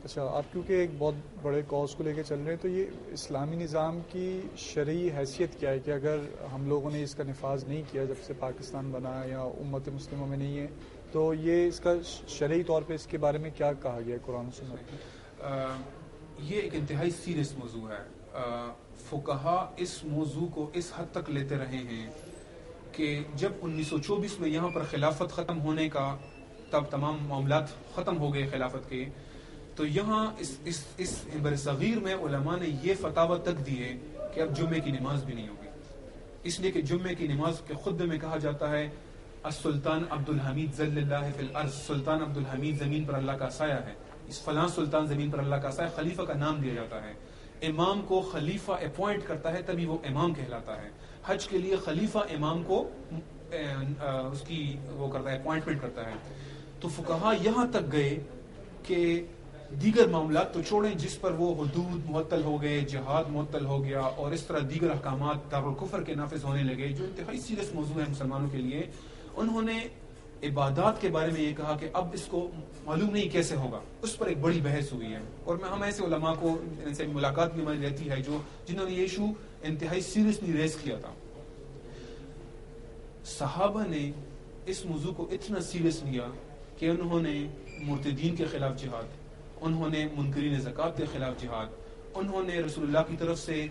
اچھا، آپ کیونکہ ایک بہت بڑے کاز کو لے کے چل رہے ہیں، تو یہ اسلامی نظام کی شرعی حیثیت کیا ہے کہ اگر ہم لوگوں نے اس کا نفاذ نہیں کیا جب سے پاکستان بنا یا امت مسلمہ میں نہیں ہے، تو یہ اس کا شرعی طور پہ اس کے بارے میں کیا کہا گیا ہے قرآن و سنت میں؟ یہ ایک انتہائی سیریس موضوع ہے. فقہا اس موضوع کو اس حد تک لیتے رہے ہیں کہ جب 1924 میں یہاں پر خلافت ختم ہونے کا، تب تمام معاملات ختم ہو گئے خلافت کے، تو یہاں اس بر صغیر میں علماء نے یہ فتاوی تک دیے کہ اب جمعے کی نماز بھی نہیں ہوگی، اس لیے کہ جمعے کی نماز کے خطبے میں کہا جاتا ہے السلطان عبد الحمید ذل اللہ فی الارض، سلطان عبد الحمید زمین پر اللہ کا سایہ ہے، اس فلاں سلطان زمین پر اللہ کا سایہ، خلیفہ کا نام دیا جاتا ہے. امام کو خلیفہ اپوائنٹ کرتا ہے تبھی وہ امام کہلاتا ہے. حج کے لیے خلیفہ امام کو اس کی وہ کرتا ہے، اپوائنٹمنٹ کرتا ہے. تو فقہا یہاں تک گئے کہ دیگر معاملات تو چھوڑیں جس پر وہ حدود معطل ہو گئے، جہاد معطل ہو گیا اور اس طرح دیگر احکامات دارالکفر کے نافذ ہونے لگے جو انتہائی سیریس موضوع ہے مسلمانوں کے لیے. انہوں نے عبادات کے بارے میں یہ کہا کہ اب اس کو معلوم نہیں کیسے ہوگا، اس پر ایک بڑی بحث ہوئی ہے. اور ہم ایسے علماء کو ان سے ملاقات بھی ہماری رہتی ہے جنہوں نے یہ ایشو انتہائی سیریسلی ریز کیا تھا. صحابہ نے اس موضوع کو اتنا سیریس لیا کہ انہوں نے مرتدین کے خلاف جہاد، انہوں نے منکرین زکوٰۃ کے خلاف جہاد، انہوں نے رسول اللہ کی طرف سے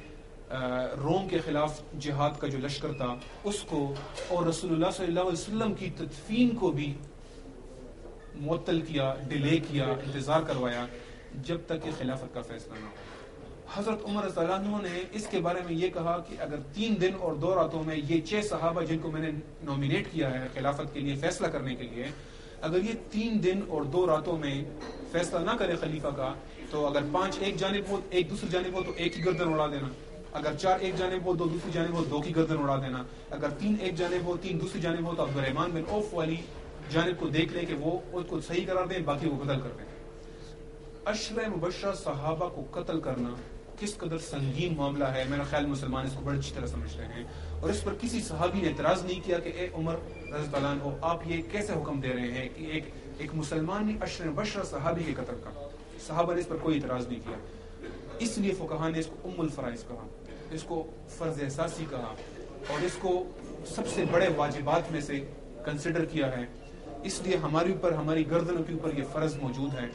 روم کے خلاف جہاد کا جو لشکر تھا اس کو، اور رسول اللہ صلی اللہ علیہ وسلم کی تدفین کو بھی معطل کیا، ڈیلے کیا، انتظار کروایا جب تک کہ خلافت کا فیصلہ نہ ہو. حضرت عمر رضی اللہ عنہ نے اس کے بارے میں یہ کہا کہ اگر 3 دن اور 2 راتوں میں یہ 6 صحابہ جن کو میں نے نومینیٹ کیا ہے خلافت کے لیے فیصلہ کرنے کے لیے، اگر یہ 3 دن اور 2 راتوں میں فیصلہ نہ کرے خلیفہ کا، تو اگر 5 ایک جانب ہو، ایک دوسری جانب ہو تو ایک کی گردن اڑا دینا، اگر 4 ایک جانب ہو، 2 دوسری جانب ہو، 2 کی گردن اڑا دینا، اگر 3 ایک جانب ہو، 3 دوسری جانب ہو تو عبدالرحمن بن عوف والی جانب کو دیکھ لیں کہ وہ اس کو صحیح قرار دیں، باقی کو قتل کر دیں. عشرہ مبشرہ صحابہ کو قتل کرنا کس قدر سنگین معاملہ ہے، میرا خیال مسلمان اس کو بڑی اچھی طرح سمجھتے ہیں. اور اس پر کسی صحابی نے اعتراض نہیں کیا کہ اے عمر رضی اللہ عنہ آپ یہ کیسے حکم دے رہے ہیں کہ ایک مسلمان نے عشرہ مبشرہ صحابی کے قتل کا. صحابہ نے اس پر کوئی اعتراض نہیں کیا. اس لیے فقہا نے اس کو ام الفرائض کہا، اس کو فرض احساسی کہا، اور اس کو سب سے بڑے واجبات میں سے کنسیڈر کیا ہے. اس لیے ہمارے اوپر، ہماری گردنوں کے اوپر یہ فرض موجود ہے،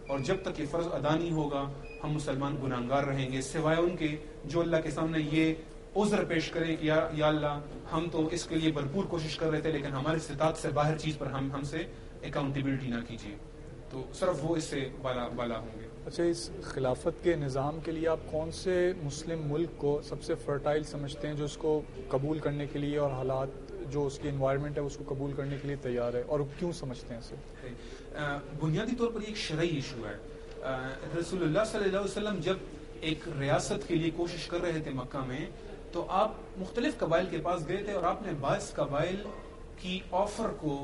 اور جب تک یہ فرض ادا نہیں ہوگا ہم مسلمان گناہگار رہیں گے، سوائے ان کے جو اللہ کے سامنے یہ عذر پیش کریں کہ یا اللہ ہم تو اس کے لیے بھرپور کوشش کر رہے تھے لیکن ہماری استطاعت سے باہر چیز پر ہم سے اکاؤنٹیبلٹی نہ کیجیے، تو صرف وہ اس سے بالا ہوں گے. اچھا، اس خلافت کے نظام کے لیے آپ کون سے مسلم ملک کو سب سے فرٹائل سمجھتے ہیں جو اس کو قبول کرنے کے لیے اور حالات جو اس کی انوائرمنٹ ہے اس کو قبول کرنے کے لیے تیار ہے، اور کیوں سمجھتے ہیں اسے؟ بنیادی طور پر یہ ایک شرعی ایشو ہے. رسول اللہ صلی اللہ علیہ وسلم جب ایک ریاست کے لیے کوشش کر رہے تھے مکہ میں، تو آپ مختلف قبائل کے پاس گئے تھے اور آپ نے 22 قبائل کی آفر کو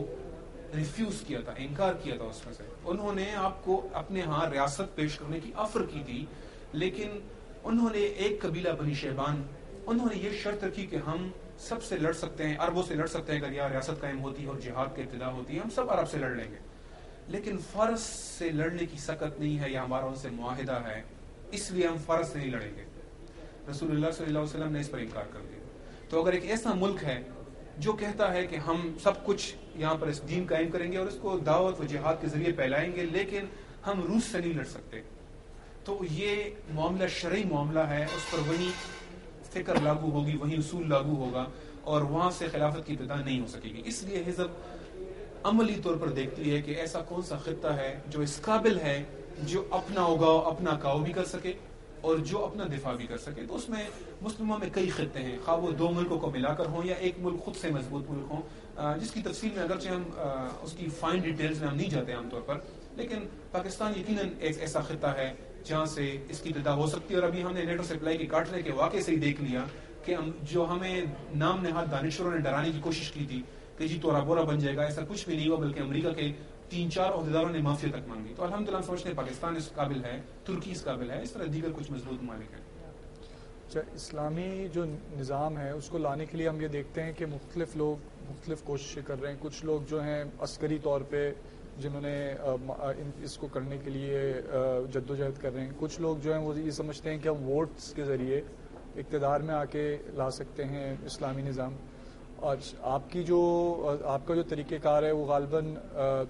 ریفیوز کیا تھا، انکار کیا تھا. اس میں سے انہوں نے آپ کو اپنے ہاں ریاست پیش کرنے کی آفر کی تھی، لیکن انہوں نے ایک قبیلہ بنی شیبان، انہوں نے یہ شرط رکھی کہ ہم سب سے لڑ سکتے ہیں، عربوں سے لڑ سکتے ہیں اگر یہ ریاست قائم ہوتی ہے اور جہاد کی ابتدا ہوتی ہے، ہم سب عرب سے لڑ لیں گے، لیکن فارس سے لڑنے کی سکت نہیں ہے، یہ ہمارا ان سے معاہدہ ہے، اس لیے ہم فارس سے نہیں لڑیں گے. رسول اللہ صلی اللہ علیہ وسلم نے اس پر انکار کر دیا. تو اگر ایک ایسا ملک ہے جو کہتا ہے کہ ہم سب کچھ یہاں پر اس دین قائم کریں گے اور اس کو دعوت و جہاد کے ذریعے پھیلائیں گے لیکن ہم روس سے نہیں لڑ سکتے، تو یہ معاملہ شرعی معاملہ ہے، اس پر وہی فکر لاگو ہوگی، وہی اصول لاگو ہوگا، اور وہاں سے خلافت کی ابتدا نہیں ہو سکے گی. اس لیے حزب عملی طور پر دیکھتی ہے کہ ایسا کون سا خطہ ہے جو اس قابل ہے جو اپنا اگاؤ، اپنا کاؤ بھی کر سکے اور جو اپنا دفاع بھی کر سکے. تو اس میں مسلموں میں کئی خطے ہیں، خواہ وہ 2 ملکوں کو ملا کر ہوں یا ایک ملک خود سے مضبوط ملک ہوں، جس کی تفصیل میں اگرچہ ہم اس کی فائن ڈیٹیلز میں ہم نہیں جاتے عام طور پر، لیکن پاکستان یقیناً ایک ایسا خطہ ہے جہاں سے اس کی ابتدا ہو سکتی ہے. اور ابھی ہم نے نیٹو سپلائی کے کاٹنے کے واقعے سے ہی دیکھ لیا کہ جو ہمیں نام نہاد دانشوروں نے ڈرانے کی کوشش کی تھی کہ جی تو بورا بن جائے گا، ایسا کچھ بھی نہیں ہوا، بلکہ امریکہ کے 3-4 عہدیداروں نے معافی تک مانگی. تو الحمدللہ ہم سمجھتے ہیں پاکستان اس قابل ہے، ترکی اس قابل ہے، اس طرح دیگر کچھ مضبوط ممالک ہیں. اچھا، اسلامی جو نظام ہے اس کو لانے کے لیے ہم یہ دیکھتے ہیں کہ مختلف لوگ مختلف کوششیں کر رہے ہیں. کچھ لوگ جو ہیں عسکری طور پہ جنہوں نے اس کو کرنے کے لیے جدوجہد کر رہے ہیں. کچھ لوگ جو ہیں وہ یہ سمجھتے ہیں کہ ہم ووٹس کے ذریعے اقتدار میں آ کے لا سکتے ہیں اسلامی نظام. آپ کا جو طریقہ کار ہے وہ غالباً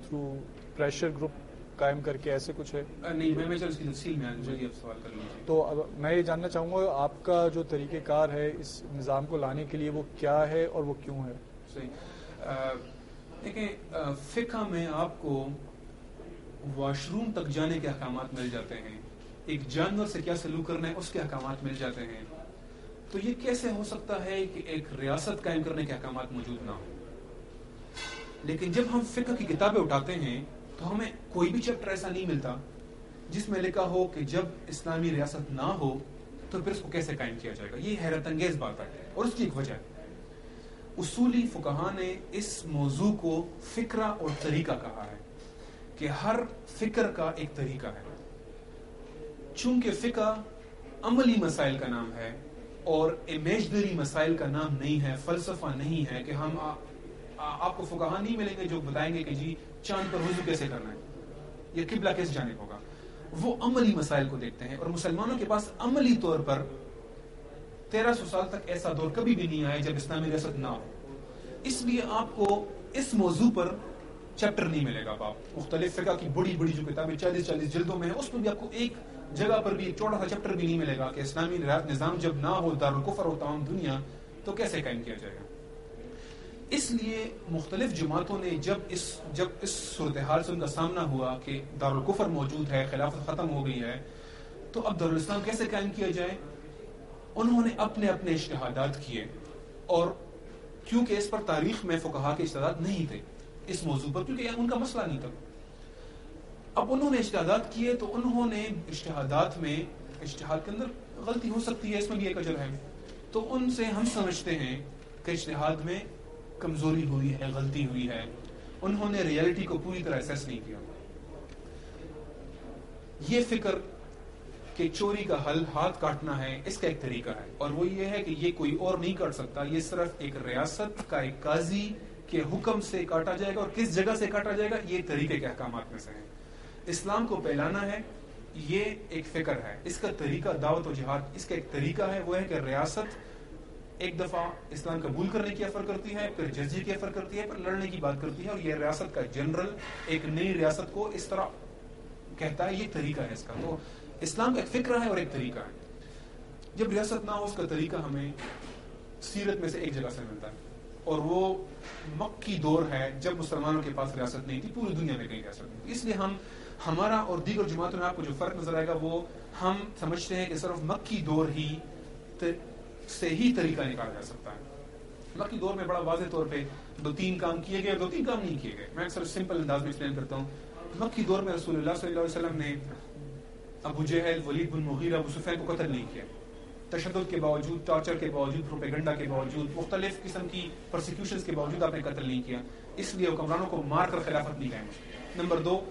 تھرو پریشر گروپ قائم کر کے ایسے کچھ ہے؟ نہیں، میں اس کی تفصیل میں اب سوال کر لوں. تو اب میں یہ جاننا چاہوں گا آپ کا جو طریقہ کار ہے اس نظام کو لانے کے لیے وہ کیا ہے اور وہ کیوں ہے؟ صحیح. دیکھیں، فقہ میں آپ کو واش روم تک جانے کے احکامات مل جاتے ہیں، ایک جانور سے کیا سلوک کرنا ہے اس کے احکامات مل جاتے ہیں. تو یہ کیسے ہو سکتا ہے کہ ایک ریاست قائم کرنے کے احکامات موجود نہ ہوں؟ لیکن جب ہم فقہ کی کتابیں اٹھاتے ہیں تو ہمیں کوئی بھی چیپٹر ایسا نہیں ملتا جس میں لکھا ہو کہ جب اسلامی ریاست نہ ہو تو پھر اس کو کیسے قائم کیا جائے گا. یہ حیرت انگیز بات ہے اور اس کی ایک وجہ ہے. اصولی فقہاء نے اس موضوع کو فکرہ اور طریقہ کہا ہے کہ ہر فکر کا ایک طریقہ ہے. چونکہ فقہ عملی مسائل کا نام ہے اور امیجنری مسائل کا نام نہیں ہے، فلسفہ نہیں ہے کہ ہم آپ کو فقہاء نہیں ملیں گے جو بتائیں گے کہ جی چاند پر وضو کیسے کرنا ہے یا قبلہ کیسے جانب ہوگا. وہ عملی مسائل کو دیکھتے ہیں اور مسلمانوں کے پاس عملی طور پر 1300 سال تک ایسا دور کبھی بھی نہیں آیا جب اسلامی ریاست نہ ہو. اس لیے آپ کو اس موضوع پر چیپٹر نہیں ملے گا. آپ مختلف فقہ کی بڑی بڑی جو کتابیں 40 جلدوں میں ہیں اس میں بھی آپ کو ایک جگہ پر بھی ایک چھوٹا سا چیپٹر بھی نہیں ملے گا کہ اسلامی نظام جب نہ ہو، دارالکفر ہو تمام دنیا، تو کیسے قائم کیا جائے گا. اس لیے مختلف جماعتوں نے جب اس صورتحال سے ان کا سامنا ہوا کہ دارالکفر موجود ہے، خلافت ختم ہو گئی ہے، تو اب دارالاسلام کیسے قائم کیا جائے، انہوں نے اپنے اجتہادات کیے. اور کیونکہ اس پر تاریخ میں فقہاء کے اجتہادات نہیں تھے اس موضوع پر، کیونکہ ان کا مسئلہ نہیں تھا. اب انہوں نے اجتہادات کیے تو انہوں نے اجتہاد کے اندر غلطی ہو سکتی ہے، اس میں بھی ایک اجر ہے. تو ان سے ہم سمجھتے ہیں کہ اجتہاد میں کمزوری ہوئی ہے، غلطی ہوئی ہے. انہوں نے ریئلٹی کو پوری طرح اسیس نہیں کیا. یہ فکر کہ چوری کا حل ہاتھ کاٹنا ہے، اس کا ایک طریقہ ہے، اور وہ یہ ہے کہ یہ کوئی اور نہیں کاٹ سکتا، یہ صرف ایک ریاست کا ایک قاضی کے حکم سے کاٹا جائے گا. اور کس جگہ سے کاٹا جائے گا یہ طریقے کے احکامات میں سے ہیں. اسلام کو پھیلانا ہے، یہ ایک فکر ہے. اس کا طریقہ دعوت و جہاد، اس کا ایک طریقہ ہے، وہ ہے کہ ریاست ایک دفعہ اسلام قبول کرنے کی افر کرتی ہے، پھر جزیے کی افر کرتی ہے، پھر لڑنے کی بات کرتی ہے. اور یہ ریاست کا جنرل ایک نئی ریاست کو اس طرح کہتا ہے، یہ طریقہ ہے اس کا. تو اسلام کا ایک فکر ہے اور ایک طریقہ ہے. جب ریاست نہ ہو اس کا طریقہ ہمیں سیرت میں سے ایک جگہ سے ملتا ہے، اور وہ مکی دور ہے جب مسلمانوں کے پاس ریاست نہیں تھی، پوری دنیا میں کہیں ریاست نہیں تھی. اس لیے ہمارا اور دیگر جماعتوں میں آپ کو جو فرق نظر آئے گا وہ ہم سمجھتے ہیں کہ صرف مکی دور ہی سے ہی طریقہ نکالا جا سکتا ہے. مکی دور میں بڑا واضح طور پہ 2-3 کام کیے گئے اور 2-3 کام نہیں کیے گئے. میں اکثر سمپل انداز میں ایکسپلین کرتا ہوں. مکی دور میں رسول اللہ صلی اللہ علیہ وسلم نے ابو جہل، ولید بن مغیرہ، ابو سفیان کو قتل نہیں کیا. تشدد کے باوجود، ٹارچر کے باوجود، پروپیگنڈا کے باوجود، مختلف قسم کی پرسیکیوشنز کے باوجود آپ نے قتل نہیں کیا. اس لیے حکمرانوں کو مار کر خلافت نہیں قائم. نمبر 2،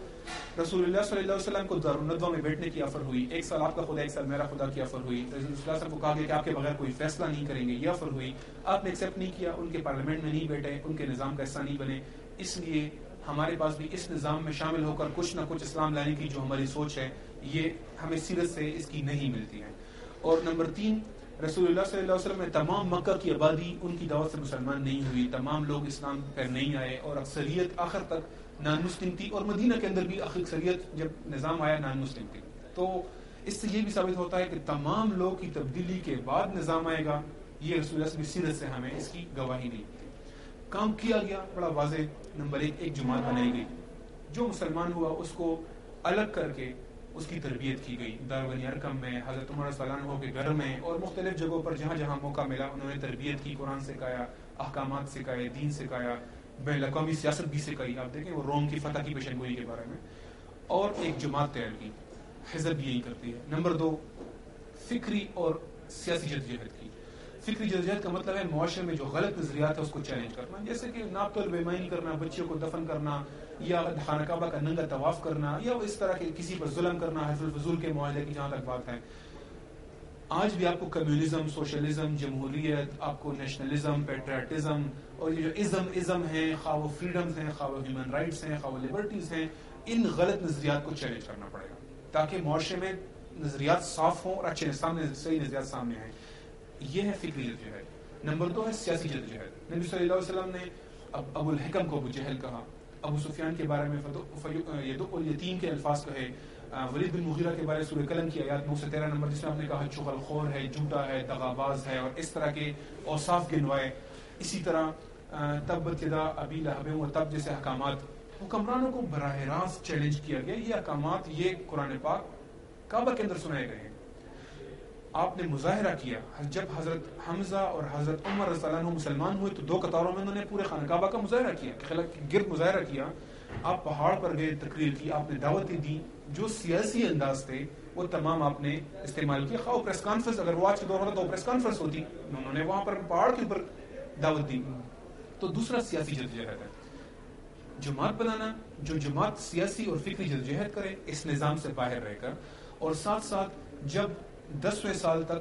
رسول اللہ صلی اللہ علیہ وسلم کو دارالندوہ میں بیٹھنے کی آفر ہوئی. 1 سال آپ کا خدا، 1 سال میرا خدا کی آفر ہوئی. رسول اللہ صلی اللہ علیہ وسلم کو کہا گیا کہ آپ کے بغیر کوئی فیصلہ نہیں کریں گے، یہ آفر ہوئی. آپ نے ایکسیپٹ نہیں کیا، ان کے پارلیمنٹ میں نہیں بیٹھے، ان کے نظام کا حصہ نہیں بنے. اس لیے ہمارے پاس بھی اس نظام میں شامل ہو کر کچھ نہ کچھ اسلام لانے کی جو ہماری سوچ ہے یہ ہمیں سیرت سے اس کی نہیں ملتی ہے. اور نمبر 3، رسول اللہ صلی اللہ علیہ وسلم میں تمام مکہ کی آبادی ان کی دعوت سے مسلمان نہیں ہوئی، تمام لوگ اسلام پر نہیں آئے، اور اکثریت آخر تک نان مسلم تھی. اور مدینہ کے اندر بھی اکثریت جب نظام آیا نان مسلم تھی. تو اس سے یہ بھی ثابت ہوتا ہے کہ تمام لوگ کی تبدیلی کے بعد نظام آئے گا، یہ رسول اللہ کی سیرت سے ہمیں اس کی گواہی نہیں. کام کیا گیا بڑا واضح. نمبر 1، ایک جماعت بنائی گئی، جو مسلمان ہوا اس کو الگ کر کے اس کی تربیت کی گئی. دار بنی ارقم میں، حضرت عمر صلی اللہ عنہ کے گھر میں، اور مختلف جگہوں پر جہاں جہاں موقع ملا انہوں نے تربیت کی، قرآن سکھایا، احکامات سکھائے، دین سکھایا، بین الاقوامی سیاست بھی سکھائی. آپ دیکھیں وہ روم کی فتح کی پیشن گوئی کے بارے میں. اور ایک جماعت تیار کی. حزب بھی یہی کرتی ہے. نمبر 2، فکری اور سیاسی جدوجہد کی. فکری جدوجہد کا مطلب ہے معاشرے میں جو غلط نظریات ہے اس کو چیلنج کرنا، جیسے کہ ناپ تول بے ایمانی کرنا، بچیوں کو دفن کرنا، یا خانہ کعبہ کا ننگا طواف کرنا، یا اس طرح کے کسی پر ظلم کرنا، حلف الفضول کے معاہدے کی جہاں تک بات ہے. آج بھی آپ کو کمیونزم، سوشلزم، جمہوریت، آپ کو نیشنلزم، پیٹریٹزم اور یہ جو ازم ہیں، خواہ وہ فریڈمز ہیں، خواہ وہ ہیومن رائٹس ہیں، خواہ وہ لبرٹیز ہیں، ان غلط نظریات کو چیلنج کرنا پڑے گا تاکہ معاشرے میں نظریات صاف ہوں اور اچھے صحیح نظریات سامنے آئیں. یہ ہے فکری جدوجہد. نمبر 2 ہے سیاسی جدوجہد. نبی صلی اللہ علیہ وسلم نے ابو الحکم کو ابو جہل کہا، ابو سفیان کے بارے میں یدع الیتیم کے الفاظ کہے، ولید بن مغیرہ کے بارے میں سورہ قلم کی آیات 9 سے 13 نمبر جس میں آپ نے کہا چغل خور ہے، جھوٹا ہے، دغاباز ہے، اور اس طرح کے اوصاف گنوائے. اسی طرح تبت یدا ابی لہب و تب جیسے احکامات حکمرانوں کو براہ راست چیلنج کیا گیا. یہ احکامات یہ قرآن پاک کعبہ کے اندر سنائے گئے ہیں. آپ نے مظاہرہ کیا جب حضرت حمزہ اور حضرت عمر رضی اللہ عنہ مسلمان ہوئے تو 2 قطاروں میں انہوں نے پورے خانہ کعبہ کا مظاہرہ کیا، گرد مظاہرہ کیا. آپ پہاڑ پر گئے، تقریر کی، آپ نے دعوتیں دی. جو سیاسی انداز تھے وہ تمام آپ نے استعمال کیا. خواہ پریس کانفرنس، اگر وہ آج کے دور ہوتا تو پریس کانفرنس ہوتی، انہوں نے وہاں پر پہاڑ کے اوپر دعوت دی. تو دوسرا سیاسی جدوجہد ہے جماعت بنانا، جو جماعت سیاسی اور فکری جدوجہد کرے اس نظام سے باہر رہ کر، اور ساتھ ساتھ جب 10ویں سال تک